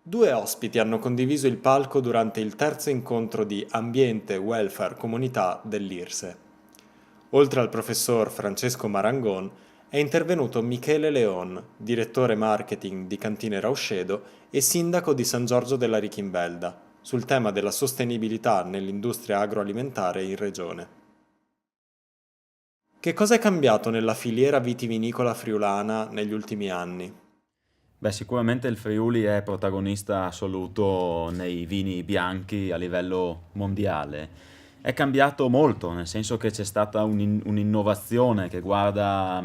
Due ospiti hanno condiviso il palco durante il terzo incontro di Ambiente, Welfare, Comunità dell'IRSE. Oltre al professor Francesco Marangon, è intervenuto Michele Leon, direttore marketing di Cantine Rauscedo e sindaco di San Giorgio della Richimbelda, sul tema della sostenibilità nell'industria agroalimentare in regione. Che cosa è cambiato nella filiera vitivinicola friulana negli ultimi anni? Beh, sicuramente il Friuli è protagonista assoluto nei vini bianchi a livello mondiale. È cambiato molto, nel senso che c'è stata un'innovazione che guarda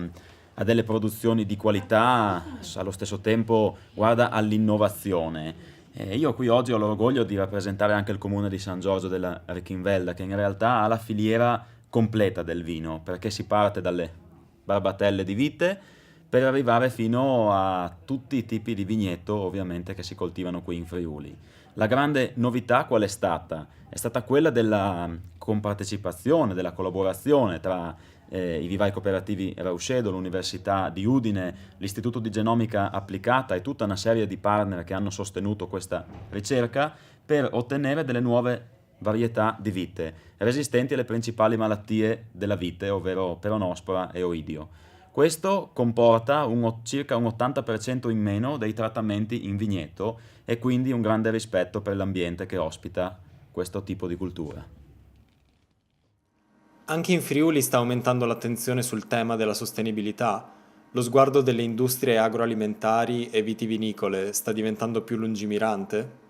a delle produzioni di qualità, allo stesso tempo guarda all'innovazione. E io qui oggi ho l'orgoglio di rappresentare anche il comune di San Giorgio della Richinvelda, che in realtà ha la filiera completa del vino, perché si parte dalle barbatelle di vite per arrivare fino a tutti i tipi di vigneto, ovviamente, che si coltivano qui in Friuli. La grande novità qual è stata? È stata quella della compartecipazione, della collaborazione tra i vivai cooperativi Rauscedo, l'Università di Udine, l'Istituto di Genomica Applicata e tutta una serie di partner che hanno sostenuto questa ricerca per ottenere delle nuove varietà di vite resistenti alle principali malattie della vite, ovvero peronospora e oidio. Questo comporta circa un 80% in meno dei trattamenti in vigneto e quindi un grande rispetto per l'ambiente che ospita questo tipo di cultura. Anche in Friuli sta aumentando l'attenzione sul tema della sostenibilità. Lo sguardo delle industrie agroalimentari e vitivinicole sta diventando più lungimirante?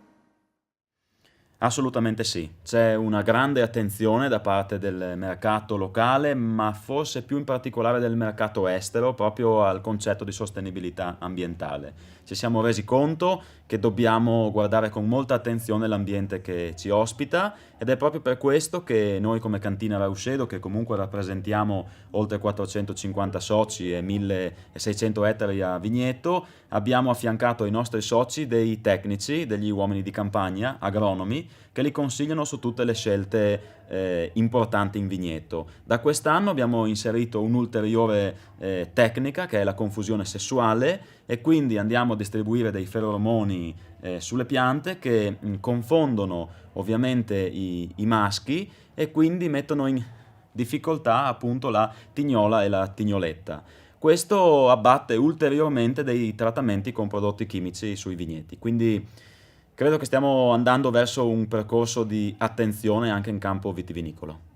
Assolutamente sì, c'è una grande attenzione da parte del mercato locale, ma forse più in particolare del mercato estero, proprio al concetto di sostenibilità ambientale. Ci siamo resi conto che dobbiamo guardare con molta attenzione l'ambiente che ci ospita ed è proprio per questo che noi come Cantina Rauscedo, che comunque rappresentiamo oltre 450 soci e 1600 ettari a vigneto, abbiamo affiancato ai nostri soci dei tecnici, degli uomini di campagna, agronomi, che li consigliano su tutte le scelte importanti in vigneto. Da quest'anno abbiamo inserito un'ulteriore tecnica che è la confusione sessuale e quindi andiamo a distribuire dei feromoni sulle piante che confondono ovviamente i maschi e quindi mettono in difficoltà appunto la tignola e la tignoletta. Questo abbatte ulteriormente dei trattamenti con prodotti chimici sui vigneti, quindi credo che stiamo andando verso un percorso di attenzione anche in campo vitivinicolo.